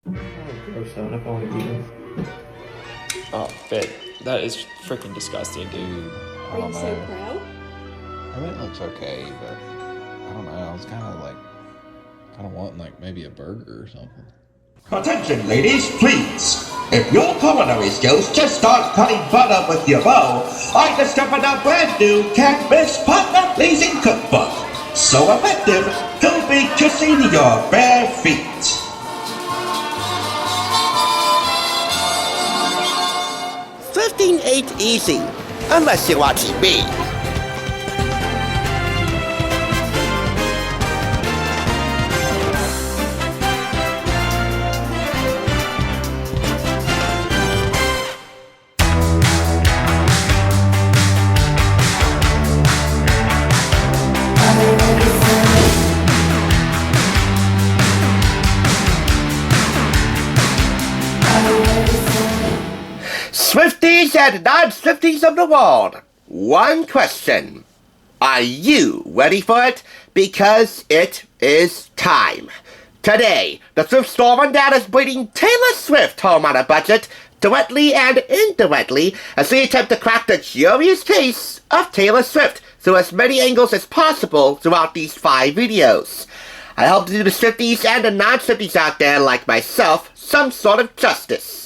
Oh, gross. I don't know if I want to eat them. Oh, that is freaking disgusting, dude. Are you so proud? I mean, it looks okay, but I don't know. I was kind of wanting like maybe a burger or something. Attention, ladies, please. If your culinary skills just start cutting butter with your bow, I discovered a brand new can't-miss partner-pleasing cookbook. So effective, you'll be kissing your bare feet. 15 ain't easy, unless you're watching me. Swifties and non-Swifties of the world, one question. Are you ready for it? Because it is time. Today, the Thrift Store Rundown is bringing Taylor Swift home on a budget, directly and indirectly, as we attempt to crack the curious case of Taylor Swift through as many angles as possible throughout these 5 videos. I hope to do the Swifties and the non-Swifties out there like myself some sort of justice.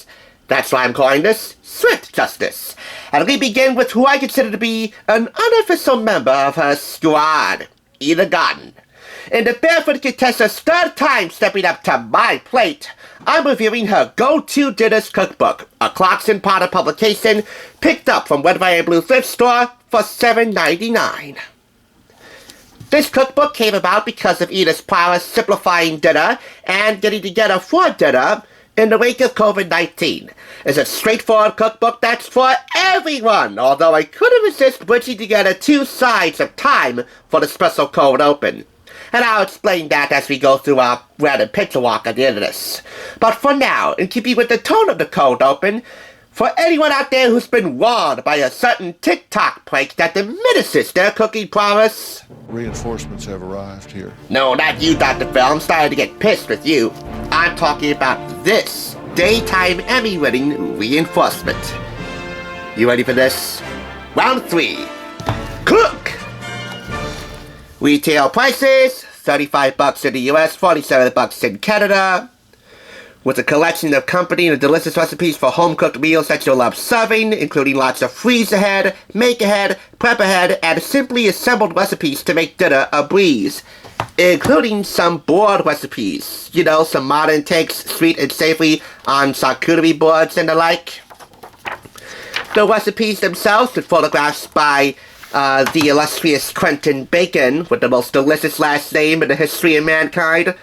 That's why I'm calling this Swift Justice. And we begin with who I consider to be an unofficial member of her squad, Garten. In the Barefoot Contessa's 3rd time stepping up to my plate, I'm reviewing her Go-To Dinners Cookbook, a Clarkson Potter publication picked up from Red, White, and Blue Thrift Store for $7.99. This cookbook came about because of Edith's prowess simplifying dinner and getting together for dinner in the wake of COVID-19. It's a straightforward cookbook that's for everyone, although I couldn't resist bridging together 2 sides of time for the special cold open. And I'll explain that as we go through our random picture walk at the end of this. But for now, in keeping with the tone of the cold open, for anyone out there who's been warned by a certain TikTok prank that diminishes their cooking prowess... Reinforcements have arrived here. No, not you, Dr. Phil. I'm starting to get pissed with you. I'm talking about this daytime Emmy-winning reinforcement. You ready for this? Round 3. Cook! Retail prices, $35 in the US, $47 in Canada. With a collection of company and delicious recipes for home-cooked meals that you'll love serving, including lots of freeze-ahead, make-ahead, prep-ahead, and simply assembled recipes to make dinner a breeze. Including some board recipes. You know, some modern takes, sweet and savory, on charcuterie boards and the like. The recipes themselves, with photographs by the illustrious Quentin Bacon, with the most delicious last name in the history of mankind,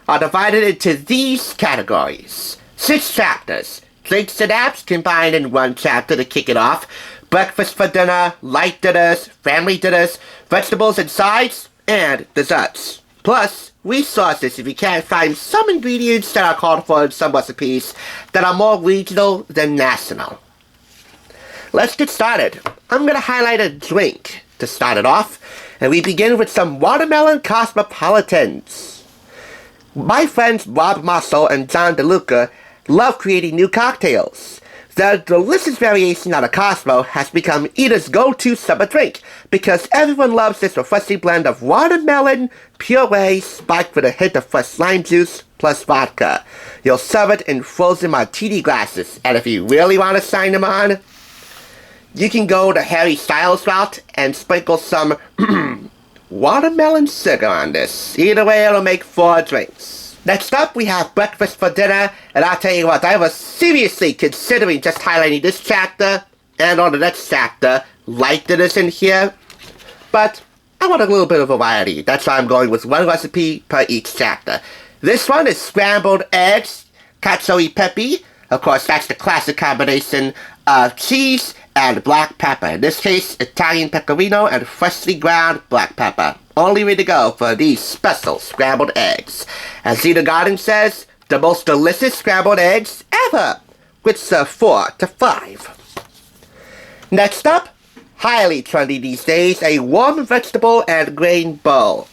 are divided into these categories. 6 chapters. Drinks and apps combined in 1 chapter to kick it off. Breakfast for dinner, light dinners, family dinners, vegetables and sides, and desserts. Plus, resources if you can't find some ingredients that are called for in some recipes that are more regional than national. Let's get started. I'm going to highlight a drink to start it off, and we begin with some watermelon cosmopolitans. My friends Rob Mossel and John DeLuca love creating new cocktails. Their delicious variation on a Cosmo has become Edith's go-to summer drink because everyone loves this refreshing blend of watermelon puree spiked with a hint of fresh lime juice plus vodka. You'll serve it in frozen martini glasses, and if you really want to sign them on, you can go the Harry Styles route and sprinkle some watermelon sugar on this. Either way, it'll make 4 drinks. Next up, we have breakfast for dinner, and I'll tell you what, I was seriously considering just highlighting this chapter, and on the next chapter, light dinners in here, but I want a little bit of variety. That's why I'm going with 1 recipe per each chapter. This one is scrambled eggs, cacio e pepe. Of course, that's the classic combination of cheese and black pepper. In this case, Italian pecorino and freshly ground black pepper. Only way to go for these special scrambled eggs. As Zeta Garden says, the most delicious scrambled eggs ever, which serve 4 to 5. Next up, highly trendy these days, a warm vegetable and grain bowl.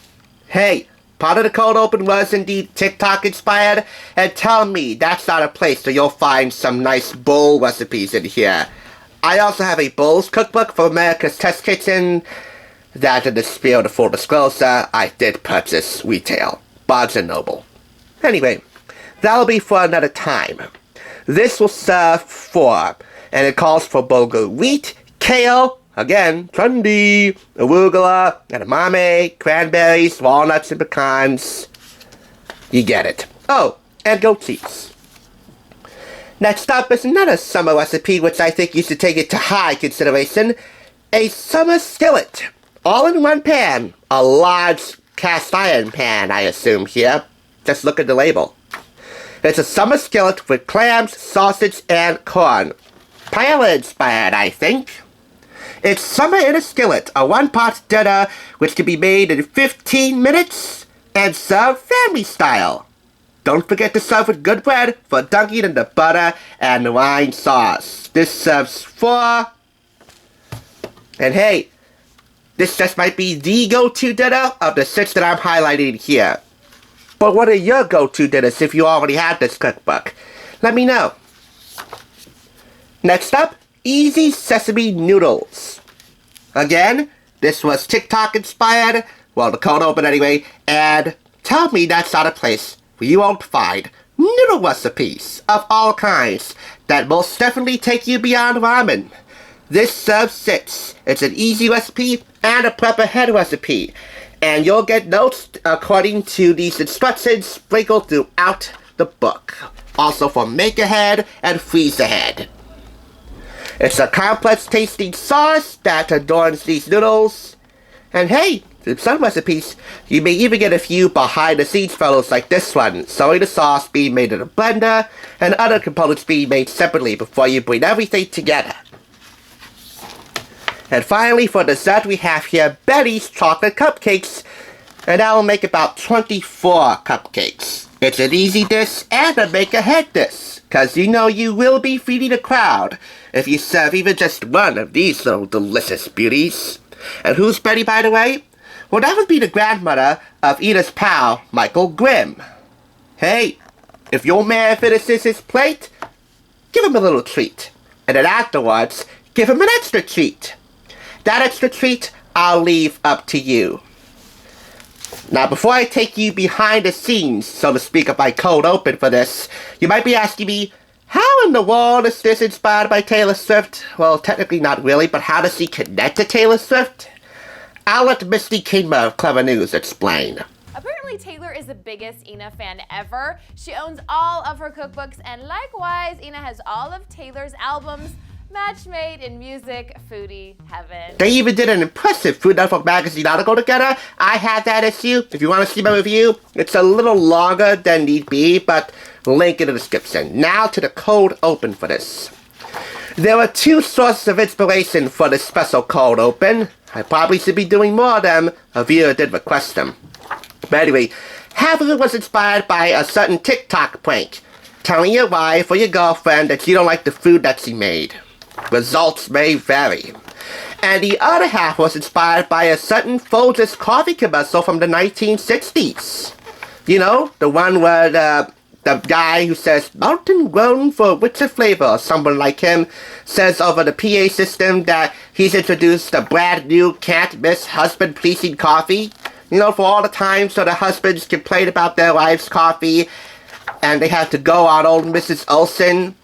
Hey, part of the cold open was indeed TikTok inspired, and tell me that's not a place where you'll find some nice bowl recipes in here. I also have a bowls cookbook for America's Test Kitchen that, in the spirit of full disclosure, I did purchase retail. Barnes & Noble. Anyway, that'll be for another time. This will serve 4, and it calls for bulgur wheat, kale, again, trendy, arugula, edamame, cranberries, walnuts, and pecans. You get it. Oh, and goat cheese. Next up is another summer recipe which I think you should take into high consideration. A summer skillet. All in one pan. A large cast iron pan, I assume here. Just look at the label. It's a summer skillet with clams, sausage, and corn. Paella inspired, I think. It's summer in a skillet, a one-pot dinner which can be made in 15 minutes and served family style. Don't forget to serve with good bread for dunking in the butter and wine sauce. This serves 4. And hey, this just might be the go-to dinner of the 6 that I'm highlighting here. But what are your go-to dinners if you already have this cookbook? Let me know. Next up, easy sesame noodles. Again, this was TikTok inspired, well, the cold open anyway, and tell me that's not a place where you won't find noodle recipes of all kinds that most definitely take you beyond ramen. This serves 6. It's an easy recipe and a prep ahead recipe, and you'll get notes according to these instructions sprinkled throughout the book. Also for make ahead and freeze ahead. It's a complex tasting sauce that adorns these noodles. And hey, in some recipes, you may even get a few behind the scenes photos like this one, showing the sauce being made in a blender and other components being made separately before you bring everything together. And finally, for dessert, we have here Betty's chocolate cupcakes, and that will make about 24 cupcakes. It's an easy dish and a make ahead dish, cause you know you will be feeding a crowd if you serve even just one of these little delicious beauties. And who's Betty, by the way? Well, that would be the grandmother of Edith's pal, Michael Grimm. Hey, if your man finishes his plate, give him a little treat. And then afterwards, give him an extra treat. That extra treat, I'll leave up to you. Now, before I take you behind the scenes, so to speak, of my cold open for this, you might be asking me, how in the world is this inspired by Taylor Swift? Well, technically not really, but how does he connect to Taylor Swift? I'll let Misty Kingma of Clever News explain. Apparently, Taylor is the biggest Ina fan ever. She owns all of her cookbooks, and likewise, Ina has all of Taylor's albums. Match made in music, foodie heaven. They even did an impressive Food Network magazine article together. I had that issue. If you want to see my review, it's a little longer than need be, but link in the description. Now to the cold open for this. There were 2 sources of inspiration for this special cold open. I probably should be doing more of them. A viewer did request them. But anyway, half of it was inspired by a certain TikTok prank, telling your wife or your girlfriend that you don't like the food that she made. Results may vary. And the other half was inspired by a certain Folgers coffee commercial from the 1960s. You know, the one where the guy who says, "Mountain grown for richer flavor," or someone like him, says over the PA system that he's introduced a brand new can't miss husband pleasing coffee. You know, for all the times so the husbands complain about their wife's coffee and they have to go on old Mrs. Olsen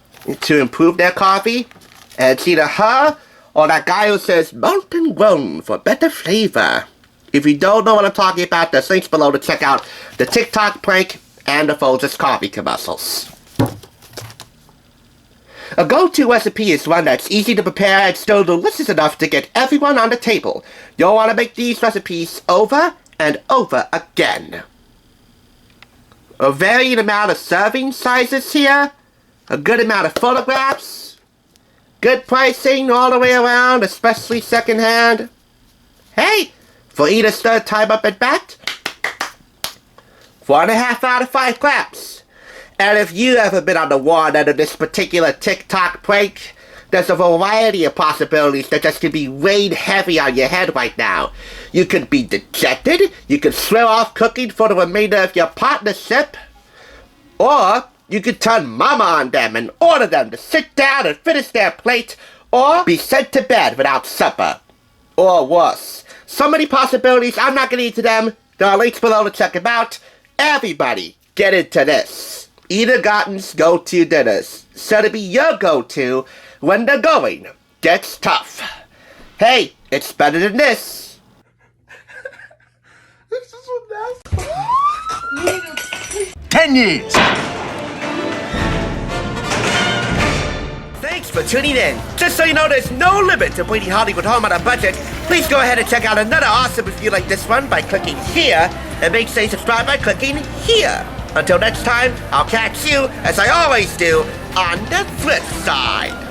to improve their coffee. And it's either her or that guy who says, "Mountain grown for better flavor." If you don't know what I'm talking about, there's links below to check out the TikTok prank and the Folgers coffee commercials. A go-to recipe is one that's easy to prepare and still delicious enough to get everyone on the table. You'll want to make these recipes over and over again. A varying amount of serving sizes here, a good amount of photographs, good pricing all the way around, especially secondhand. Hey, for Edith's 3rd time up at bat, 4.5 out of 5 claps. And if you ever been on the one end of this particular TikTok prank, There's a variety of possibilities that just could be weighed heavy on your head right now. You could be dejected, you could swear off cooking for the remainder of your partnership, or you could turn mama on them and order them to sit down and finish their plate, or be sent to bed without supper. Or worse. So many possibilities, I'm not gonna get to them. There are links below to check them out. Everybody, get into this. Ina Garten's go-to dinners. So to be your go-to when the going gets tough. Hey, it's better than this. This is what that's 10 years. Thanks for tuning in. Just so you know, there's no limit to bringing Hollywood home on a budget. Please go ahead and check out another awesome review like this one by clicking here, and make sure you subscribe by clicking here. Until next time, I'll catch you, as I always do, on the thrift side.